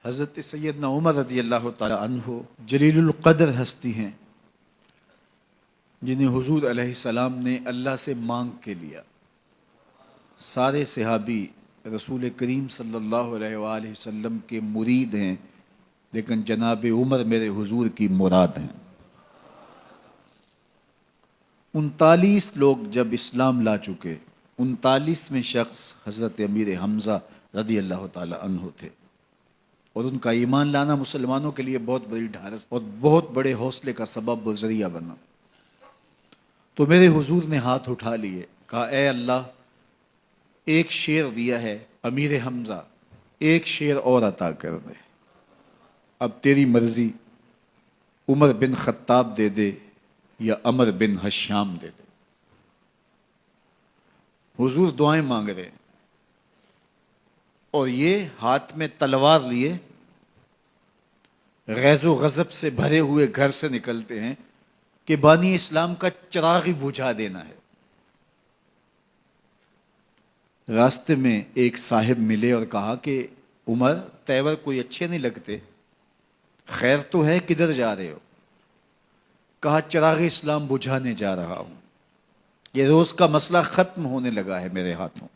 حضرت سیدنا عمر رضی اللہ تعالی عنہ جلیل القدر ہستی ہیں جنہیں حضور علیہ السلام نے اللہ سے مانگ کے لیا۔ سارے صحابی رسول کریم صلی اللہ علیہ وآلہ وسلم کے مرید ہیں، لیکن جناب عمر میرے حضور کی مراد ہیں۔ 39 لوگ جب اسلام لا چکے، 39ویں شخص حضرت امیر حمزہ رضی اللہ تعالی عنہ تھے، اور ان کا ایمان لانا مسلمانوں کے لیے بہت بڑی ڈھارس اور بہت بڑے حوصلے کا سبب و ذریعہ بنا۔ تو میرے حضور نے ہاتھ اٹھا لیے، کہا اے اللہ، ایک شیر دیا ہے امیر حمزہ، ایک شیر اور عطا کر دے، اب تیری مرضی، عمر بن خطاب دے دے یا عمر بن حشام دے دے۔ حضور دعائیں مانگ رہے اور یہ ہاتھ میں تلوار لیے غیظ و غضب سے بھرے ہوئے گھر سے نکلتے ہیں کہ بانی اسلام کا چراغ ہی بجھا دینا ہے۔ راستے میں ایک صاحب ملے اور کہا کہ عمر، تیور کوئی اچھے نہیں لگتے، خیر تو ہے، کدھر جا رہے ہو؟ کہا چراغ اسلام بجھانے جا رہا ہوں، یہ روز کا مسئلہ ختم ہونے لگا ہے میرے ہاتھوں۔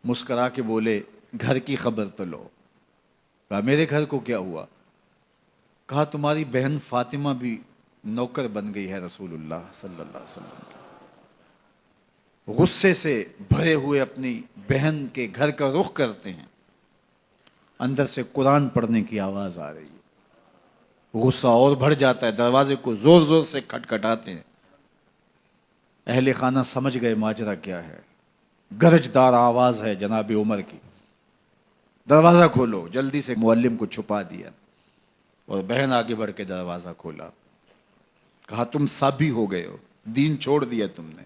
مسکرا کے بولے گھر کی خبر تو لو۔ کہا میرے گھر کو کیا ہوا؟ کہا تمہاری بہن فاطمہ بھی نوکر بن گئی ہے رسول اللہ صلی اللہ علیہ وسلم کی۔ غصے سے بھرے ہوئے اپنی بہن کے گھر کا رخ کرتے ہیں، اندر سے قرآن پڑھنے کی آواز آ رہی ہے، غصہ اور بڑھ جاتا ہے، دروازے کو زور زور سے کھٹکھٹاتے ہیں۔ اہل خانہ سمجھ گئے ماجرا کیا ہے، گرجدار آواز ہے جناب عمر کی، دروازہ کھولو۔ جلدی سے معلم کو چھپا دیا اور بہن آگے بڑھ کے دروازہ کھولا۔ کہا تم سابی ہو گئے ہو، دین چھوڑ دیا تم نے،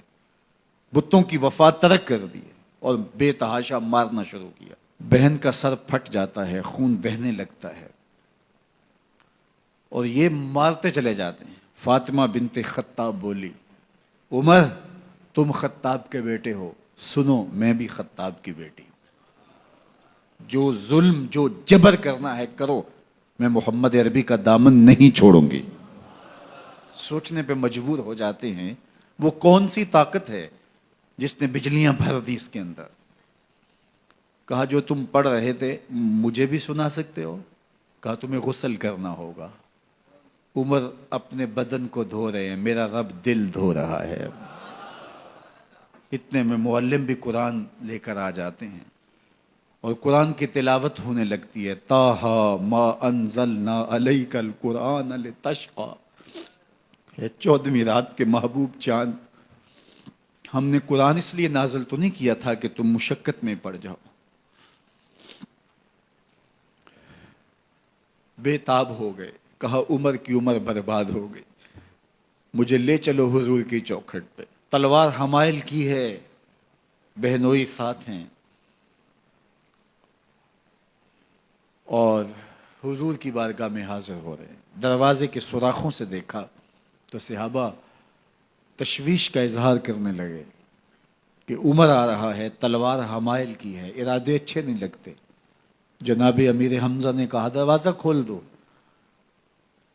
بتوں کی وفا ترک کر دی اور بے تحاشا مارنا شروع کیا۔ بہن کا سر پھٹ جاتا ہے، خون بہنے لگتا ہے اور یہ مارتے چلے جاتے ہیں۔ فاطمہ بنت خطاب بولی عمر تم خطاب کے بیٹے ہو، سنو میں بھی خطاب کی بیٹی ہوں، جو ظلم جو جبر کرنا ہے کرو، میں محمد عربی کا دامن نہیں چھوڑوں گی۔ سوچنے پہ مجبور ہو جاتے ہیں وہ کون سی طاقت ہے جس نے بجلیاں بھر دی اس کے اندر۔ کہا جو تم پڑھ رہے تھے مجھے بھی سنا سکتے ہو؟ کہا تمہیں غسل کرنا ہوگا۔ عمر اپنے بدن کو دھو رہے ہیں، میرا رب دل دھو رہا ہے۔ اتنے میں معلم بھی قرآن لے کر آ جاتے ہیں اور قرآن کی تلاوت ہونے لگتی ہے۔ طٰہٰ ما انزلنا علیک القرآن لتشقیٰ، 14ویں رات کے محبوب چاند، ہم نے قرآن اس لیے نازل تو نہیں کیا تھا کہ تم مشقت میں پڑ جاؤ۔ بے تاب ہو گئے، کہا عمر کی عمر برباد ہو گئی، مجھے لے چلو حضور کی چوکھٹ پہ۔ تلوار حمائل کی ہے، بہنوئی ساتھ ہیں، اور حضور کی بارگاہ میں حاضر ہو رہے ہیں۔ دروازے کے سوراخوں سے دیکھا تو صحابہ تشویش کا اظہار کرنے لگے کہ عمر آ رہا ہے، تلوار حمائل کی ہے، ارادے اچھے نہیں لگتے۔ جناب امیر حمزہ نے کہا دروازہ کھول دو،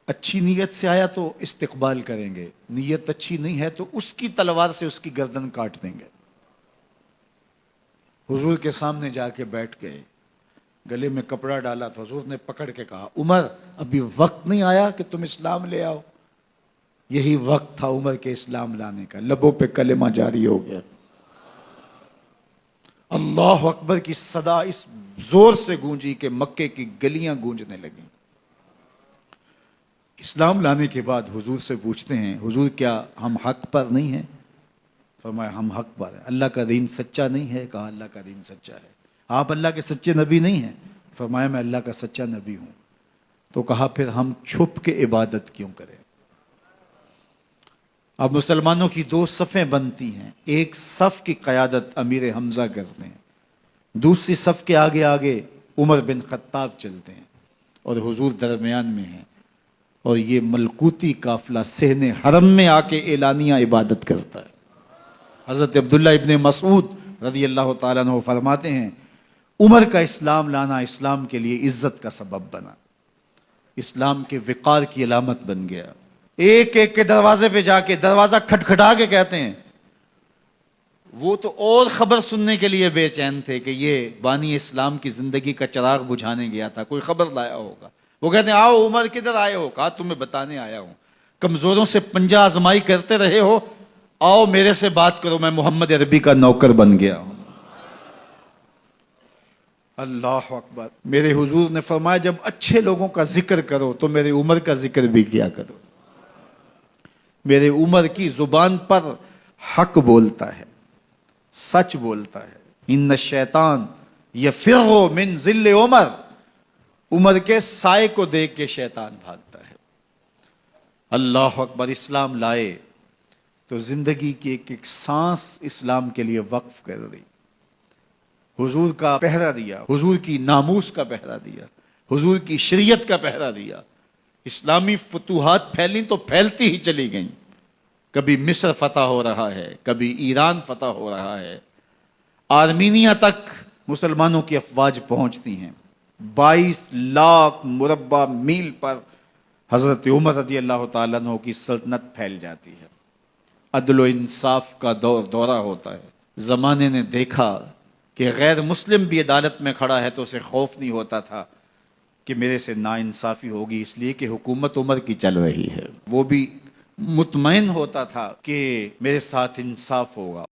اچھی نیت سے آیا تو استقبال کریں گے، نیت اچھی نہیں ہے تو اس کی تلوار سے اس کی گردن کاٹ دیں گے۔ حضور کے سامنے جا کے بیٹھ گئے، گلے میں کپڑا ڈالا تو حضور نے پکڑ کے کہا عمر ابھی وقت نہیں آیا کہ تم اسلام لے آؤ؟ یہی وقت تھا عمر کے اسلام لانے کا۔ لبوں پہ کلمہ جاری ہو گیا، اللہ اکبر کی صدا اس زور سے گونجی کہ مکے کی گلیاں گونجنے لگیں۔ اسلام لانے کے بعد حضور سے پوچھتے ہیں حضور کیا ہم حق پر نہیں ہیں؟ فرمایا ہم حق پر ہیں۔ اللہ کا دین سچا نہیں ہے؟ کہا اللہ کا دین سچا ہے۔ آپ اللہ کے سچے نبی نہیں ہیں؟ فرمایا میں اللہ کا سچا نبی ہوں۔ تو کہا پھر ہم چھپ کے عبادت کیوں کریں؟ اب مسلمانوں کی 2 صفیں بنتی ہیں، ایک صف کی قیادت امیر حمزہ کرتے ہیں، دوسری صف کے آگے آگے عمر بن خطاب چلتے ہیں اور حضور درمیان میں ہیں، اور یہ ملکوتی قافلہ صحن حرم میں آ کے اعلانیہ عبادت کرتا ہے۔ حضرت عبداللہ ابن مسعود رضی اللہ تعالیٰ عنہ فرماتے ہیں عمر کا اسلام لانا اسلام کے لیے عزت کا سبب بنا، اسلام کے وقار کی علامت بن گیا۔ ایک ایک کے دروازے پہ جا کے دروازہ کھٹکھٹا کے کہتے ہیں، وہ تو اور خبر سننے کے لیے بے چین تھے کہ یہ بانی اسلام کی زندگی کا چراغ بجھانے گیا تھا، کوئی خبر لایا ہوگا۔ وہ کہتے ہیں آؤ عمر کدھر آئے ہو؟ کہا تمہیں بتانے آیا ہوں، کمزوروں سے پنجہ آزمائی کرتے رہے ہو، آؤ میرے سے بات کرو، میں محمد عربی کا نوکر بن گیا ہوں۔ اللہ اکبر۔ میرے حضور نے فرمایا جب اچھے لوگوں کا ذکر کرو تو میرے عمر کا ذکر بھی کیا کرو۔ میرے عمر کی زبان پر حق بولتا ہے، سچ بولتا ہے۔ ان الشیطان یفر من ظل عمر، عمر کے سائے کو دیکھ کے شیطان بھاگتا ہے۔ اللہ اکبر۔ اسلام لائے تو زندگی کی ایک ایک سانس اسلام کے لیے وقف کر دی، حضور کا پہرا دیا، حضور کی ناموس کا پہرا دیا، حضور کی شریعت کا پہرا دیا۔ اسلامی فتوحات پھیلیں تو پھیلتی ہی چلی گئیں، کبھی مصر فتح ہو رہا ہے، کبھی ایران فتح ہو رہا ہے، آرمینیا تک مسلمانوں کی افواج پہنچتی ہیں۔ 22 لاکھ مربع میل پر حضرت عمر رضی اللہ تعالیٰ عنہ کی سلطنت پھیل جاتی ہے۔ عدل و انصاف کا دورہ ہوتا ہے۔ زمانے نے دیکھا کہ غیر مسلم بھی عدالت میں کھڑا ہے تو اسے خوف نہیں ہوتا تھا کہ میرے سے ناانصافی ہوگی، اس لیے کہ حکومت عمر کی چل رہی ہے۔ وہ بھی مطمئن ہوتا تھا کہ میرے ساتھ انصاف ہوگا۔